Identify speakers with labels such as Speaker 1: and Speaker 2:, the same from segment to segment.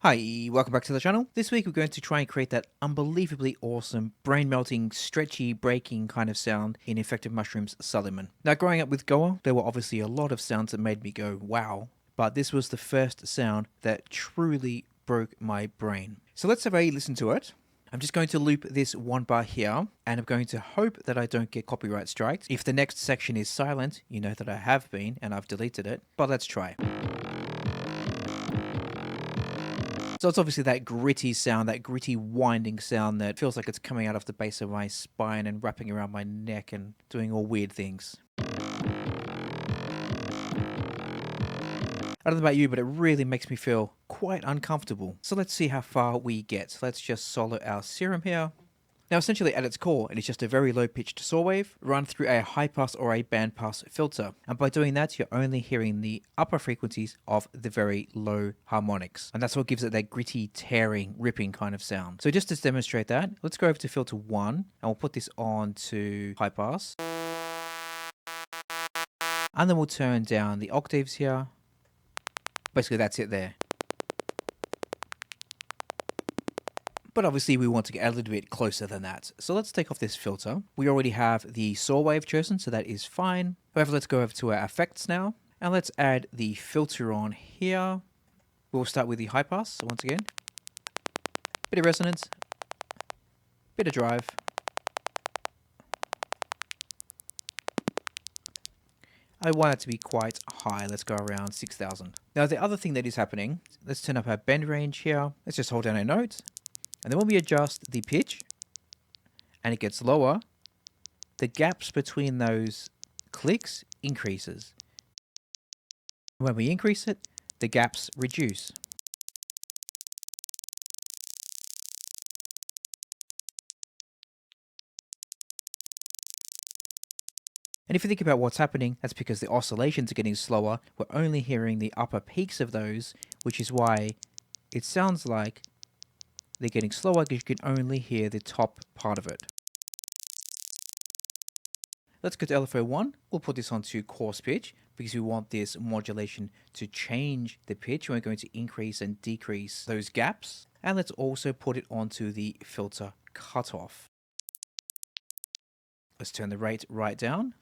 Speaker 1: Hi, welcome back to the channel. This week we're going to try and create that unbelievably awesome, brain-melting, stretchy, breaking kind of sound in Effective Mushroom's Suliman. Now, growing up with Goa, there were obviously a lot of sounds that made me go, wow, but this was the first sound that truly broke my brain. So let's have a listen to it. I'm just going to loop this one bar here, and I'm going to hope that I don't get copyright strikes. If the next section is silent, you know that I have been, and I've deleted it, but let's try. So it's obviously that gritty sound, that gritty winding sound that feels like it's coming out of the base of my spine and wrapping around my neck and doing all weird things. I don't know about you, but it really makes me feel quite uncomfortable. So let's see how far we get. Let's just solo our Serum here. Now, essentially at its core, it is just a very low-pitched saw wave run through a high-pass or a band-pass filter. And by doing that, you're only hearing the upper frequencies of the very low harmonics. And that's what gives it that gritty, tearing, ripping kind of sound. So just to demonstrate that, let's go over to filter 1, and we'll put this on to high-pass. And then we'll turn down the octaves here. Basically, that's it there. But obviously we want to get a little bit closer than that. So let's take off this filter. We already have the saw wave chosen, so that is fine. However, let's go over to our effects now. And let's add the filter on here. We'll start with the high pass, so once again. Bit of resonance. Bit of drive. I want it to be quite high. Let's go around 6,000. Now the other thing that is happening, let's turn up our bend range here. Let's just hold down a note. And then when we adjust the pitch, and it gets lower, the gaps between those clicks increases. When we increase it, the gaps reduce. And if you think about what's happening, that's because the oscillations are getting slower. We're only hearing the upper peaks of those, which is why it sounds like they're getting slower because you can only hear the top part of it. Let's go to LFO1. We'll put this onto coarse pitch because we want this modulation to change the pitch. We're going to increase and decrease those gaps. And let's also put it onto the filter cutoff. Let's turn the rate right down.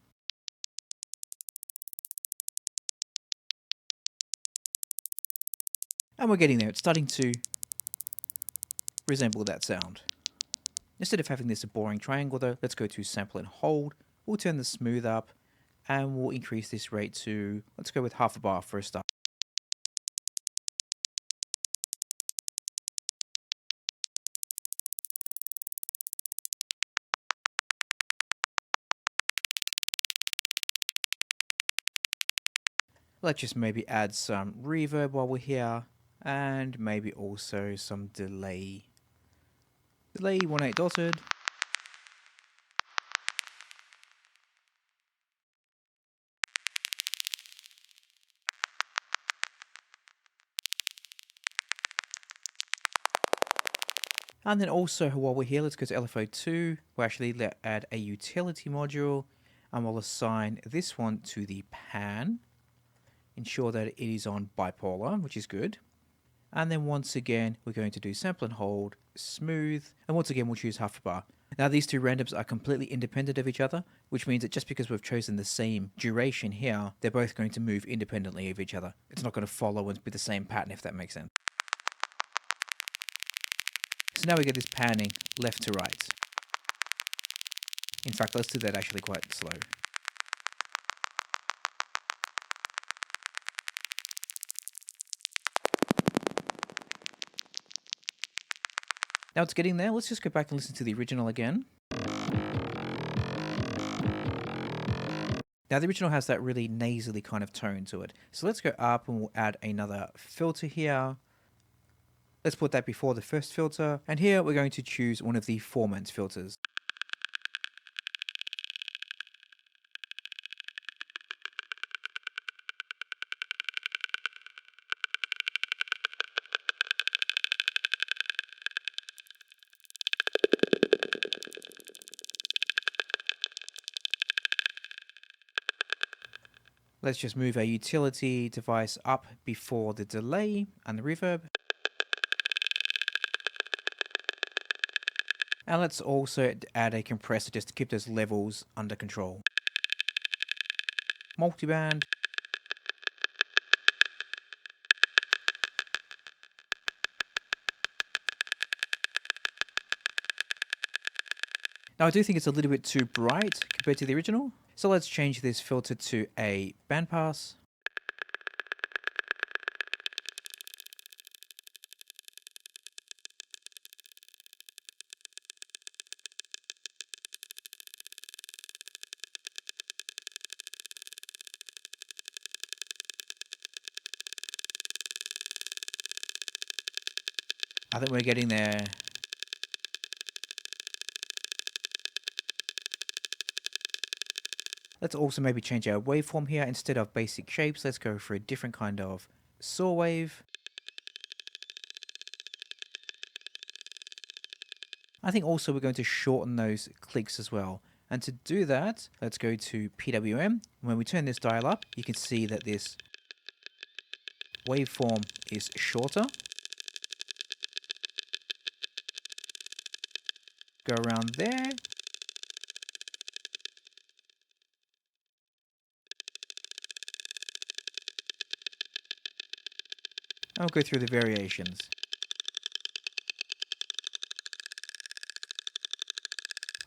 Speaker 1: And we're getting there. It's starting to resemble that sound. Instead of having this boring triangle though, let's go to sample and hold. We'll turn the smooth up and we'll increase this rate to, let's go with half a bar for a start. Let's just maybe add some reverb while we're here and maybe also some delay. Delay 1/8 dotted. And then also while we're here, let's go to LFO2. We'll actually add a utility module and we'll assign this one to the pan. Ensure that it is on bipolar, which is good. And then once again, we're going to do sample and hold, smooth, and once again, we'll choose half a bar. Now these two randoms are completely independent of each other, which means that just because we've chosen the same duration here, they're both going to move independently of each other. It's not going to follow and be the same pattern, if that makes sense. So now we get this panning left to right. In fact, let's do that actually quite slow. Now it's getting there. Let's just go back and listen to the original again. Now the original has that really nasally kind of tone to it. So let's go up and we'll add another filter here. Let's put that before the first filter. And here we're going to choose one of the formant filters. Let's just move our utility device up before the delay and the reverb. And let's also add a compressor just to keep those levels under control. Multiband. Now I do think it's a little bit too bright compared to the original. So let's change this filter to a bandpass. I think we're getting there. Let's also maybe change our waveform here. Instead of basic shapes, let's go for a different kind of saw wave. I think also we're going to shorten those clicks as well. And to do that, let's go to PWM. When we turn this dial up, you can see that this waveform is shorter. Go around there. I'll go through the variations.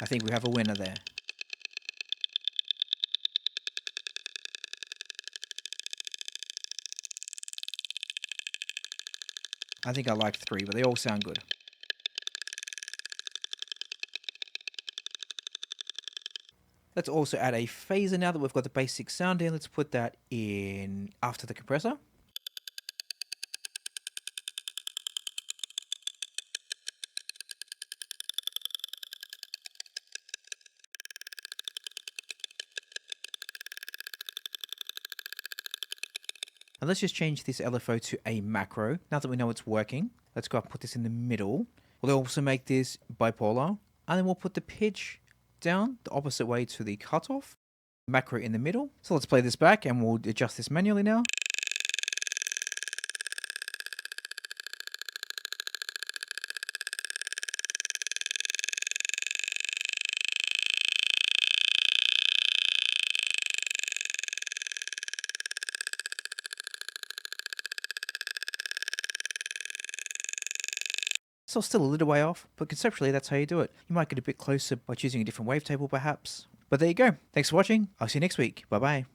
Speaker 1: I think we have a winner there. I think I like 3, but they all sound good. Let's also add a phaser now that we've got the basic sound in. Let's put that in after the compressor. And let's just change this LFO to a macro. Now that we know it's working, let's go and put this in the middle. We'll also make this bipolar. And then we'll put the pitch down the opposite way to the cutoff. Macro in the middle. So let's play this back and we'll adjust this manually now. So still a little way off, but conceptually that's how you do it. You might get a bit closer by choosing a different wavetable perhaps. But there you go. Thanks for watching. I'll see you next week. Bye bye.